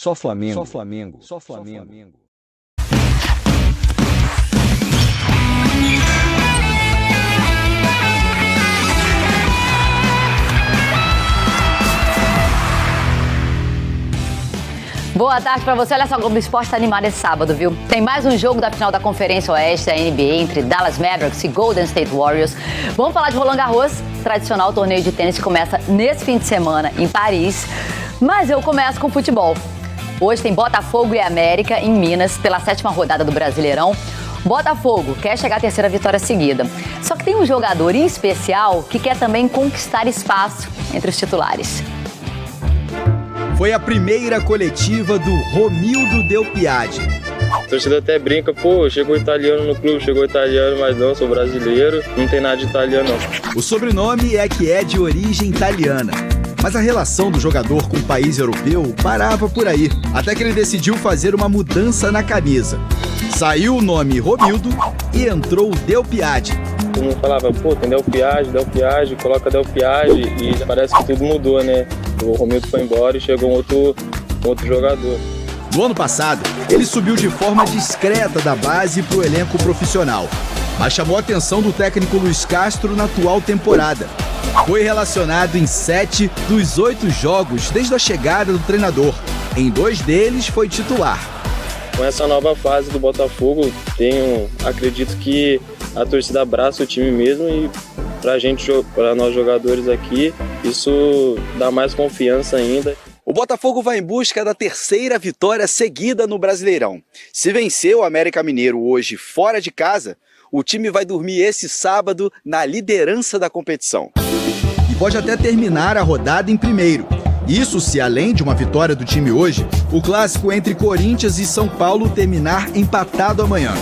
Só Flamengo. Só Flamengo. Só Flamengo. Boa tarde pra você. Olha só, o Globo Esporte tá animado esse sábado, viu? Tem mais um jogo da final da Conferência Oeste da NBA entre Dallas Mavericks e Golden State Warriors. Vamos falar de Roland Garros, tradicional torneio de tênis que começa nesse fim de semana em Paris. Mas eu começo com futebol. Hoje tem Botafogo e América em Minas pela 7ª rodada do Brasileirão. Botafogo quer chegar à 3ª vitória seguida. Só que tem um jogador em especial que quer também conquistar espaço entre os titulares. Foi a primeira coletiva do Romildo Del Piade. A torcida até brinca, pô, chegou italiano no clube, chegou italiano, mas não, sou brasileiro, não tem nada de italiano não. O sobrenome é que é de origem italiana, mas a relação do jogador com o país europeu parava por aí, até que ele decidiu fazer uma mudança na camisa. Saiu o nome Romildo e entrou o Del Piade. Todo mundo falava, pô, tem Del Piade, coloca Del Piade, e parece que tudo mudou, né? O Romildo foi embora e chegou um outro jogador. No ano passado, ele subiu de forma discreta da base para o elenco profissional, mas chamou a atenção do técnico Luiz Castro na atual temporada. Foi relacionado em 7 dos 8 jogos desde a chegada do treinador. Em 2 deles foi titular. Com essa nova fase do Botafogo, acredito que a torcida abraça o time mesmo e para nós jogadores aqui, isso dá mais confiança ainda. O Botafogo vai em busca da 3ª vitória seguida no Brasileirão. Se vencer o América Mineiro hoje fora de casa, o time vai dormir esse sábado na liderança da competição. E pode até terminar a rodada em primeiro. Isso se, além de uma vitória do time hoje, o clássico entre Corinthians e São Paulo terminar empatado amanhã.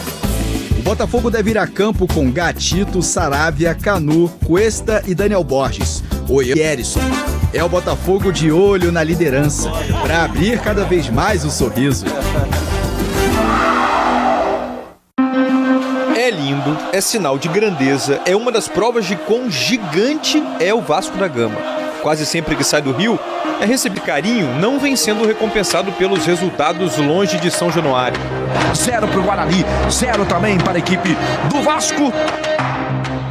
O Botafogo deve ir a campo com Gatito, Saravia, Canu, Cuesta e Daniel Borges. O Erisson. É o Botafogo de olho na liderança, para abrir cada vez mais o sorriso. É lindo, é sinal de grandeza, é uma das provas de quão gigante é o Vasco da Gama. Quase sempre que sai do Rio, é receber carinho, não vem sendo recompensado pelos resultados longe de São Januário. 0 para o Guarani, 0 também para a equipe do Vasco.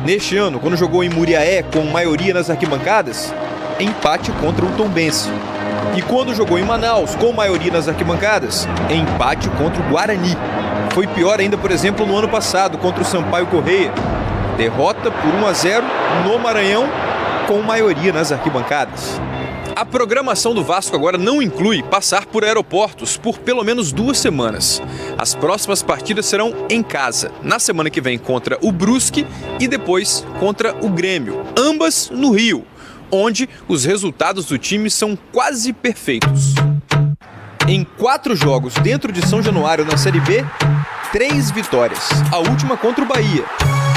Neste ano, quando jogou em Muriaé com maioria nas arquibancadas, empate contra o Tombense. E quando jogou em Manaus com maioria nas arquibancadas, empate contra o Guarani. Foi pior ainda, por exemplo, no ano passado contra o Sampaio Corrêa. Derrota por 1-0 no Maranhão com maioria nas arquibancadas. A programação do Vasco agora não inclui passar por aeroportos por pelo menos 2 semanas. As próximas partidas serão em casa, na semana que vem contra o Brusque e depois contra o Grêmio, ambas no Rio, onde os resultados do time são quase perfeitos. Em 4 jogos dentro de São Januário na Série B, 3 vitórias, a última contra o Bahia.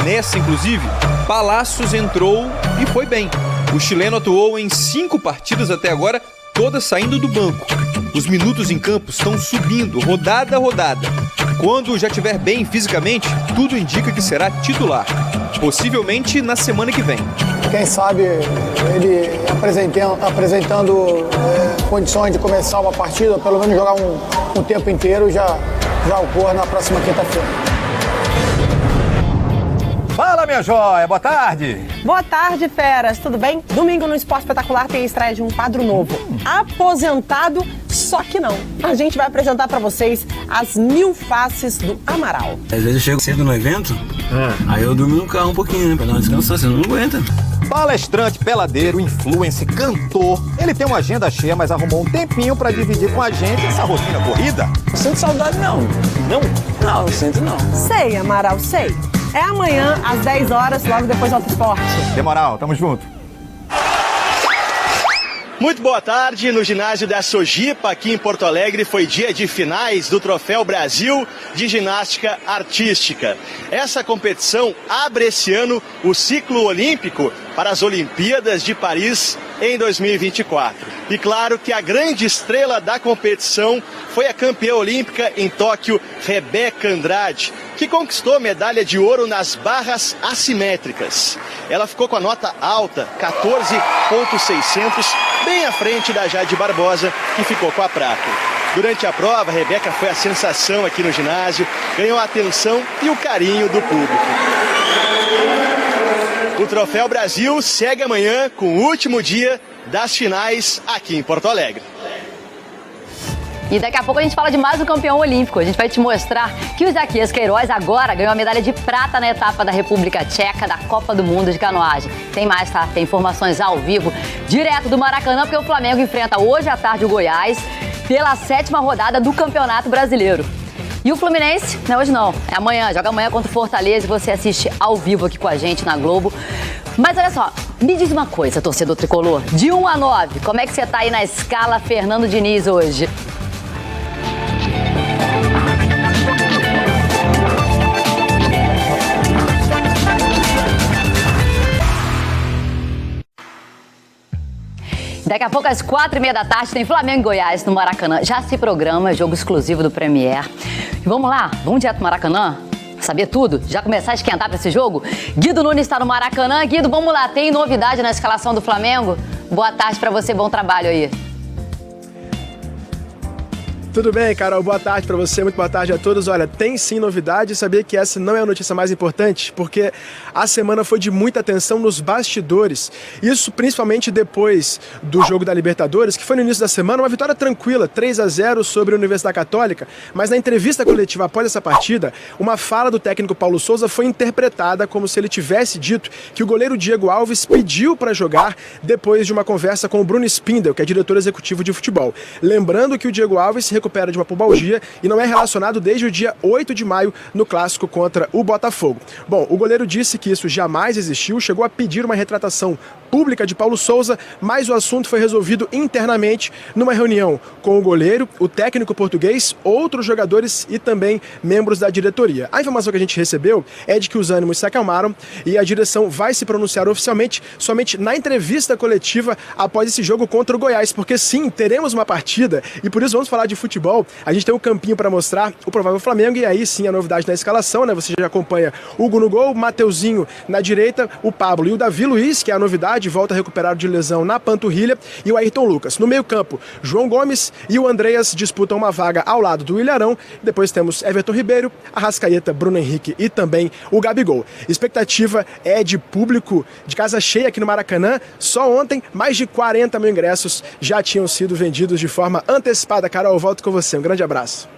Nessa, inclusive, Palacios entrou e foi bem. O chileno atuou em 5 partidas até agora, todas saindo do banco. Os minutos em campo estão subindo, rodada a rodada. Quando já estiver bem fisicamente, tudo indica que será titular. Possivelmente na semana que vem. Quem sabe ele apresentando condições de começar uma partida, pelo menos jogar um tempo inteiro, já ocorre na próxima quinta-feira. Fala, minha joia, boa tarde. Boa tarde, feras, tudo bem? Domingo no Esporte Espetacular tem a estreia de um quadro novo, Aposentado, só que não. A gente vai apresentar pra vocês as 1000 faces do Amaral. Às vezes eu chego cedo no evento, aí eu durmo no carro um pouquinho, né, pra dar uma descansada, você não aguenta. Palestrante, peladeiro, influencer, cantor. Ele tem uma agenda cheia, mas arrumou um tempinho pra dividir com a gente essa rotina corrida. Não sinto saudade, não. Não? Não sinto, não. Sei, Amaral, sei. É amanhã, às 10 horas, logo depois do Alto Esporte. Demoral, tamo junto. Muito boa tarde. No ginásio da Sojipa, aqui em Porto Alegre, foi dia de finais do Troféu Brasil de Ginástica Artística. Essa competição abre esse ano o ciclo olímpico para as Olimpíadas de Paris em 2024. E claro que a grande estrela da competição foi a campeã olímpica em Tóquio, Rebeca Andrade, que conquistou medalha de ouro nas barras assimétricas. Ela ficou com a nota alta, 14.600, bem à frente da Jade Barbosa, que ficou com a prata. Durante a prova, a Rebeca foi a sensação aqui no ginásio, ganhou a atenção e o carinho do público. O Troféu Brasil segue amanhã com o último dia das finais aqui em Porto Alegre. E daqui a pouco a gente fala de mais um campeão olímpico. A gente vai te mostrar que o Isaquias Queiroz agora ganhou a medalha de prata na etapa da República Tcheca da Copa do Mundo de Canoagem. Tem mais, tá? Tem informações ao vivo, direto do Maracanã, porque o Flamengo enfrenta hoje à tarde o Goiás pela 7ª rodada do Campeonato Brasileiro. E o Fluminense, não é hoje não, é amanhã, joga amanhã contra o Fortaleza e você assiste ao vivo aqui com a gente na Globo. Mas olha só, me diz uma coisa, torcedor tricolor, de 1 a 9, como é que você tá aí na escala Fernando Diniz hoje? Daqui a pouco, às 4h30 da tarde, tem Flamengo e Goiás no Maracanã. Já se programa, jogo exclusivo do Premier. E vamos lá, vamos direto pro Maracanã? Saber tudo? Já começar a esquentar para esse jogo? Guido Nunes está no Maracanã. Guido, vamos lá, tem novidade na escalação do Flamengo? Boa tarde para você, bom trabalho aí. Tudo bem, Carol? Boa tarde para você, muito boa tarde a todos. Olha, tem sim novidade, sabia que essa não é a notícia mais importante, porque a semana foi de muita atenção nos bastidores. Isso principalmente depois do jogo da Libertadores, que foi no início da semana, uma vitória tranquila, 3-0 sobre a Universidade Católica, mas na entrevista coletiva após essa partida, uma fala do técnico Paulo Souza foi interpretada como se ele tivesse dito que o goleiro Diego Alves pediu para jogar depois de uma conversa com o Bruno Spindel, que é diretor executivo de futebol. Lembrando que o Diego Alves se recupera de uma pubalgia e não é relacionado desde o dia 8 de maio no clássico contra o Botafogo. Bom, o goleiro disse que isso jamais existiu, chegou a pedir uma retratação pública de Paulo Souza, mas o assunto foi resolvido internamente numa reunião com o goleiro, o técnico português, outros jogadores e também membros da diretoria. A informação que a gente recebeu é de que os ânimos se acalmaram e a direção vai se pronunciar oficialmente somente na entrevista coletiva após esse jogo contra o Goiás, porque sim, teremos uma partida e por isso vamos falar de futebol. A gente tem um campinho para mostrar o provável Flamengo e aí sim a novidade na escalação, né? Você já acompanha Hugo no gol, Mateuzinho na direita, o Pablo e o Davi Luiz, que é a novidade, volta recuperado de lesão na panturrilha, e o Ayrton Lucas. No meio campo, João Gomes e o Andreas disputam uma vaga ao lado do Ilharão. Depois temos Everton Ribeiro, Arrascaeta, Bruno Henrique e também o Gabigol. Expectativa é de público de casa cheia aqui no Maracanã. Só ontem, mais de 40 mil ingressos já tinham sido vendidos de forma antecipada. Carol, eu volto com você. Um grande abraço.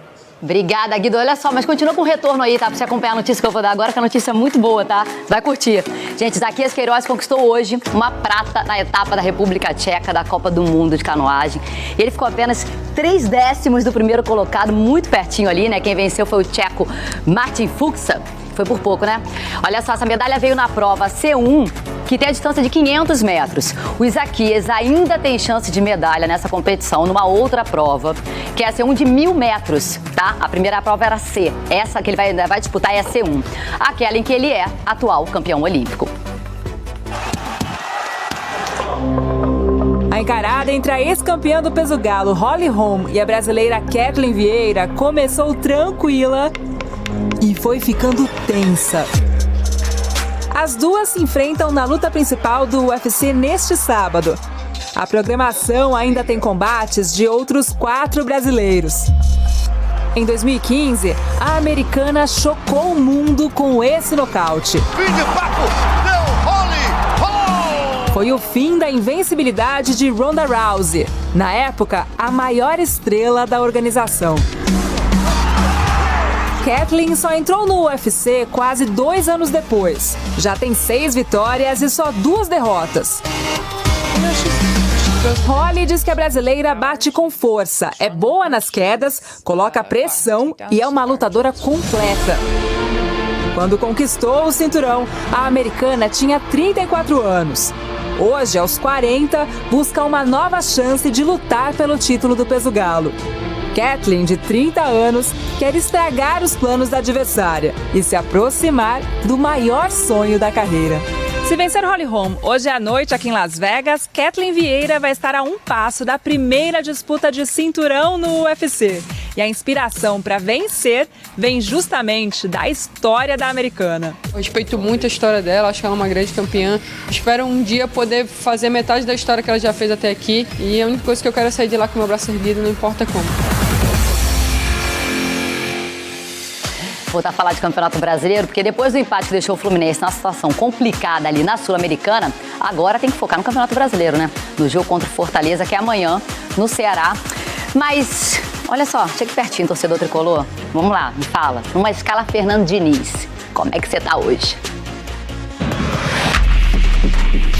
Obrigada, Guido. Olha só, mas continua com o retorno aí, tá? Pra você acompanhar a notícia que eu vou dar agora, que a notícia é muito boa, tá? Vai curtir. Gente, Isaquias Queiroz conquistou hoje uma prata na etapa da República Tcheca da Copa do Mundo de Canoagem. E ele ficou apenas 3 décimos do primeiro colocado, muito pertinho ali, né? Quem venceu foi o tcheco Martin Fuchsa. Foi por pouco, né? Olha só, essa medalha veio na prova C1, que tem a distância de 500 metros. O Isaquias ainda tem chance de medalha nessa competição, numa outra prova, que é a C1 de 1.000 metros, tá? A primeira prova era C. Essa que ele vai disputar é a C1. Aquela em que ele é atual campeão olímpico. A encarada entre a ex-campeã do peso galo, Holly Holm, e a brasileira Kathleen Vieira começou tranquila e foi ficando tensa. As duas se enfrentam na luta principal do UFC neste sábado. A programação ainda tem combates de outros 4 brasileiros. Em 2015, a americana chocou o mundo com esse nocaute. Foi o fim da invencibilidade de Ronda Rousey, na época a maior estrela da organização. Kathleen só entrou no UFC quase 2 anos depois. Já tem 6 vitórias e só 2 derrotas. Holly diz que a brasileira bate com força, é boa nas quedas, coloca pressão e é uma lutadora completa. Quando conquistou o cinturão, a americana tinha 34 anos. Hoje, aos 40, busca uma nova chance de lutar pelo título do peso galo. Kathleen, de 30 anos, quer estragar os planos da adversária e se aproximar do maior sonho da carreira. Se vencer Holly Holm hoje à noite aqui em Las Vegas, Kathleen Vieira vai estar a um passo da primeira disputa de cinturão no UFC. E a inspiração para vencer vem justamente da história da americana. Eu respeito muito a história dela, acho que ela é uma grande campeã. Espero um dia poder fazer metade da história que ela já fez até aqui. E a única coisa que eu quero é sair de lá com o meu braço erguido, não importa como. voltar a falar de Campeonato Brasileiro, porque depois do empate que deixou o Fluminense numa situação complicada ali na Sul-Americana, agora tem que focar no Campeonato Brasileiro, né? No jogo contra o Fortaleza, que é amanhã, no Ceará. Mas, olha só, chega pertinho, torcedor tricolor. Vamos lá, me fala. Numa escala Fernando Diniz, como é que você tá hoje?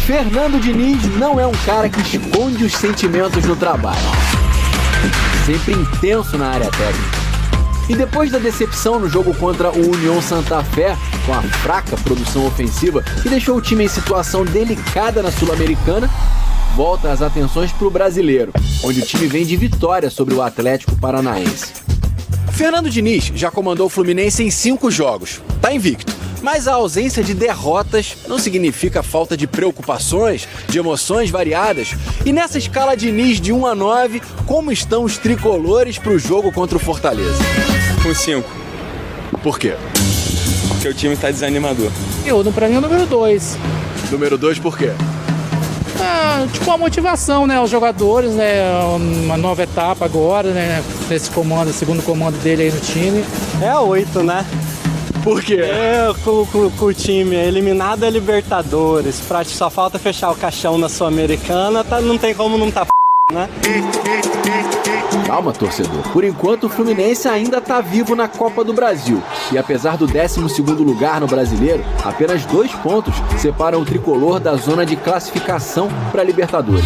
Fernando Diniz não é um cara que esconde os sentimentos no trabalho. Sempre intenso na área técnica. E depois da decepção no jogo contra o União Santa Fé, com a fraca produção ofensiva que deixou o time em situação delicada na Sul-Americana, volta as atenções para o brasileiro, onde o time vem de vitória sobre o Atlético Paranaense. Fernando Diniz já comandou o Fluminense em 5 jogos, tá invicto. Mas a ausência de derrotas não significa falta de preocupações, de emoções variadas. E nessa escala Diniz de 1 a 9, como estão os tricolores para o jogo contra o Fortaleza? Com 5. Por quê? Porque o time tá desanimador. Pra mim é o número 2. Número 2 por quê? Tipo a motivação, né? Os jogadores, né? Uma nova etapa agora, né? Nesse comando, segundo comando dele aí no time. É 8, né? Por quê? Com o time eliminado da Libertadores, só falta fechar o caixão na Sul-Americana, não tem como não tá né? Calma, torcedor. Por enquanto, o Fluminense ainda tá vivo na Copa do Brasil. E apesar do 12º lugar no Brasileiro, apenas 2 pontos separam o tricolor da zona de classificação para a Libertadores.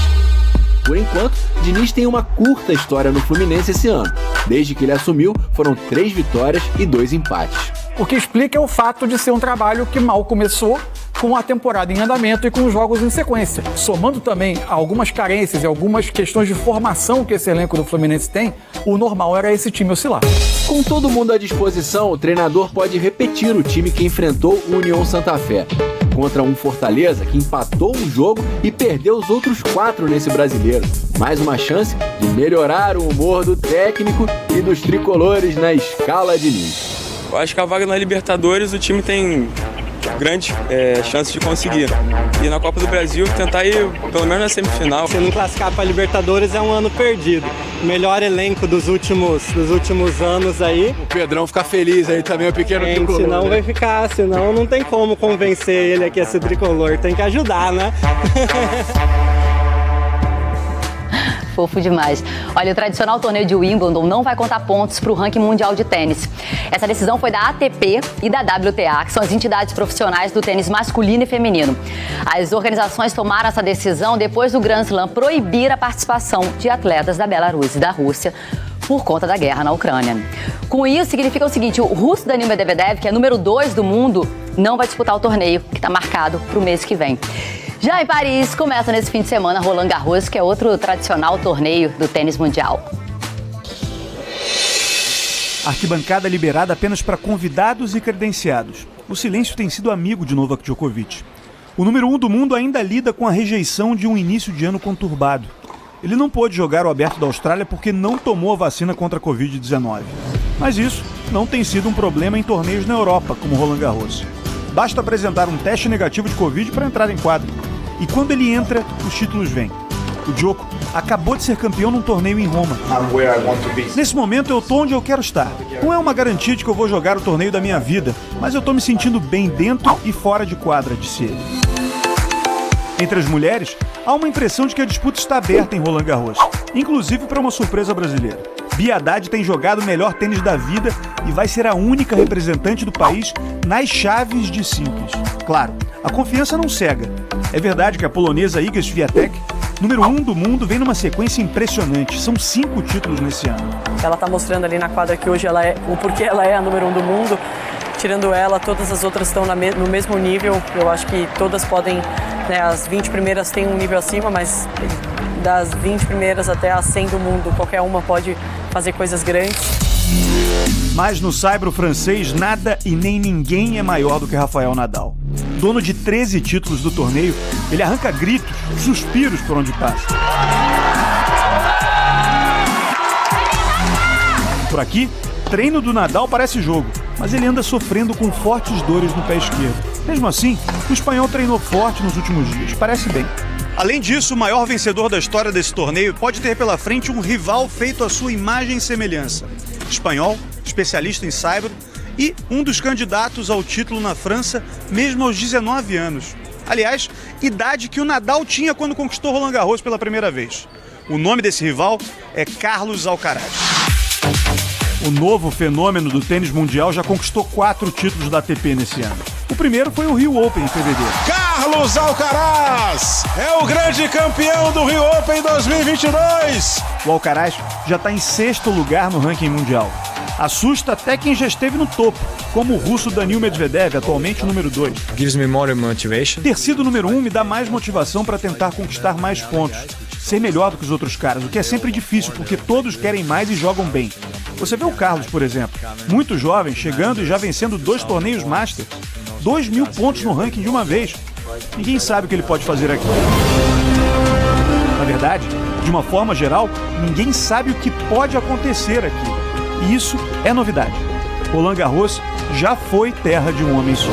Por enquanto, Diniz tem uma curta história no Fluminense esse ano. Desde que ele assumiu, foram 3 vitórias e 2 empates. O que explica é o fato de ser um trabalho que mal começou, com a temporada em andamento e com jogos em sequência. Somando também algumas carências e algumas questões de formação que esse elenco do Fluminense tem, o normal era esse time oscilar. Com todo mundo à disposição, o treinador pode repetir o time que enfrentou o União Santa Fé. Contra um Fortaleza que empatou um jogo e perdeu os outros 4 nesse brasileiro. Mais uma chance de melhorar o humor do técnico e dos tricolores na escala Diniz. Eu acho que a vaga na Libertadores o time tem grandes chances de conseguir. E na Copa do Brasil tentar ir pelo menos na semifinal. Se não classificar para a Libertadores é um ano perdido. O melhor elenco dos últimos anos aí. O Pedrão ficar feliz aí também, o pequeno tricolor. Senão vai ficar, senão não tem como convencer ele aqui a ser tricolor. Tem que ajudar, né? Fofo demais. Olha, o tradicional torneio de Wimbledon não vai contar pontos para o ranking mundial de tênis. Essa decisão foi da ATP e da WTA, que são as entidades profissionais do tênis masculino e feminino. As organizações tomaram essa decisão depois do Grand Slam proibir a participação de atletas da Belarus e da Rússia por conta da guerra na Ucrânia. Com isso, significa o seguinte, o russo Danil Medvedev, que é número 2 do mundo, não vai disputar o torneio, que está marcado para o mês que vem. Já em Paris, começa nesse fim de semana Roland Garros, que é outro tradicional torneio do tênis mundial. Arquibancada liberada apenas para convidados e credenciados. O silêncio tem sido amigo de Novak Djokovic. O número 1 do mundo ainda lida com a rejeição de um início de ano conturbado. Ele não pôde jogar o Aberto da Austrália porque não tomou a vacina contra a Covid-19. Mas isso não tem sido um problema em torneios na Europa, como Roland Garros. Basta apresentar um teste negativo de Covid para entrar em quadra. E quando ele entra, os títulos vêm. O Djoko acabou de ser campeão num torneio em Roma. Nesse momento eu tô onde eu quero estar. Não é uma garantia de que eu vou jogar o torneio da minha vida, mas eu tô me sentindo bem dentro e fora de quadra, disse ele. Entre as mulheres, há uma impressão de que a disputa está aberta em Roland Garros, inclusive para uma surpresa brasileira. Bia Haddad tem jogado o melhor tênis da vida e vai ser a única representante do país nas chaves de simples. Claro, a confiança não cega. É verdade que a polonesa Iga Świątek, número 1 do mundo, vem numa sequência impressionante. São 5 títulos nesse ano. Ela está mostrando ali na quadra que hoje ela é, o porquê ela é a número 1 do mundo. Tirando ela, todas as outras estão no mesmo nível. Eu acho que todas podem, né, as 20 primeiras têm um nível acima, mas das 20 primeiras até as 100 do mundo, qualquer uma pode fazer coisas grandes. Mas no saibro francês, nada e nem ninguém é maior do que Rafael Nadal. Dono de 13 títulos do torneio, ele arranca gritos, suspiros por onde passa. Por aqui, treino do Nadal parece jogo, mas ele anda sofrendo com fortes dores no pé esquerdo. Mesmo assim, o espanhol treinou forte nos últimos dias, parece bem. Além disso, o maior vencedor da história desse torneio pode ter pela frente um rival feito à sua imagem e semelhança. Espanhol, especialista em saibro e um dos candidatos ao título na França, mesmo aos 19 anos. Aliás, idade que o Nadal tinha quando conquistou Roland Garros pela primeira vez. O nome desse rival é Carlos Alcaraz. O novo fenômeno do tênis mundial já conquistou 4 títulos da ATP nesse ano. O primeiro foi o Rio Open em fevereiro. Carlos Alcaraz é o grande campeão do Rio Open 2022. O Alcaraz já está em 6º lugar no ranking mundial. Assusta até quem já esteve no topo, como o russo Daniil Medvedev, atualmente o número 2. Gives me more motivation. Ter sido o número 1 me dá mais motivação para tentar conquistar mais pontos, ser melhor do que os outros caras, o que é sempre difícil, porque todos querem mais e jogam bem. Você vê o Carlos, por exemplo, muito jovem, chegando e já vencendo 2 torneios Master. 2.000 pontos no ranking de uma vez. Ninguém sabe o que ele pode fazer aqui. Na verdade, de uma forma geral, ninguém sabe o que pode acontecer aqui. E isso é novidade. Roland Garros já foi terra de um homem só.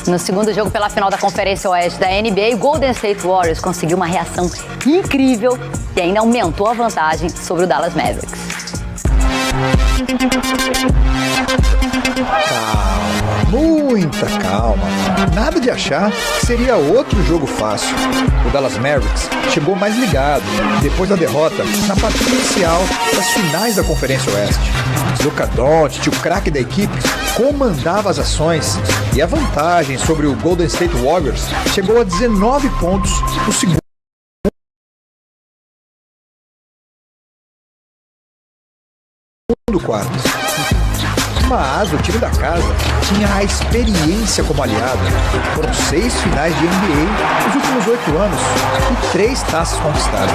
No segundo jogo pela final da Conferência Oeste da NBA, o Golden State Warriors conseguiu uma reação incrível e ainda aumentou a vantagem sobre o Dallas Mavericks. Calma, muita calma. Nada de achar que seria outro jogo fácil. O Dallas Mavericks chegou mais ligado depois da derrota na partida inicial das finais da Conferência Oeste. Luka Doncic, o craque da equipe, comandava as ações e a vantagem sobre o Golden State Warriors chegou a 19 pontos no segundo quarto. Mas o time da casa tinha a experiência como aliado. Foram 6 finais de NBA nos últimos 8 anos e 3 taças conquistadas.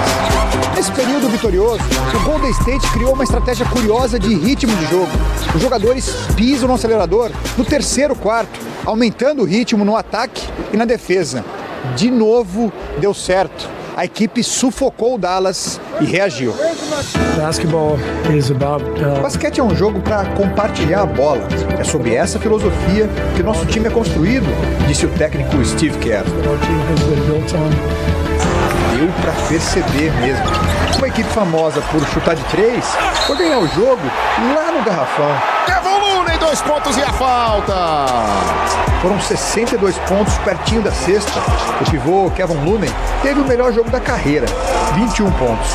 Nesse período vitorioso, o Golden State criou uma estratégia curiosa de ritmo de jogo. Os jogadores pisam no acelerador no terceiro quarto, aumentando o ritmo no ataque e na defesa. De novo, deu certo. A equipe sufocou o Dallas e reagiu. Basquete é um jogo para compartilhar a bola. É sob essa filosofia que nosso time é construído, disse o técnico Steve Kerr. Deu para perceber mesmo. Uma equipe famosa por chutar de 3 foi ganhar o jogo lá no garrafão. Kevin Looney, 2 pontos e a falta. Foram 62 pontos pertinho da cesta. O pivô Kevin Looney teve o melhor jogo da carreira, 21 pontos.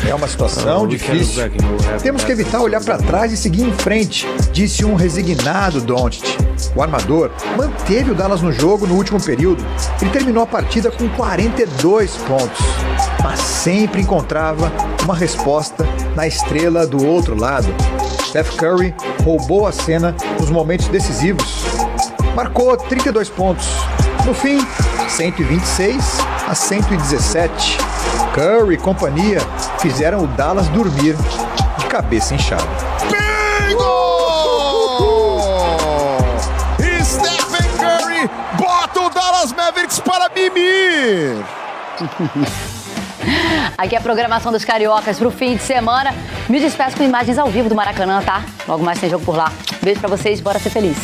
É uma situação difícil. Temos que evitar olhar para trás e seguir em frente, disse um resignado Doncic. O armador manteve o Dallas no jogo no último período. Ele terminou a partida com 42 pontos, mas sempre encontrava uma resposta na estrela do outro lado. Steph Curry roubou a cena nos momentos decisivos. Marcou 32 pontos. No fim, 126-117. Curry e companhia fizeram o Dallas dormir de cabeça inchada. Bingo! Stephen Curry bota o Dallas Mavericks para mimir. Aqui é a programação dos cariocas pro fim de semana. Me despeço com imagens ao vivo do Maracanã, tá? Logo mais tem jogo por lá. Beijo pra vocês, bora ser feliz.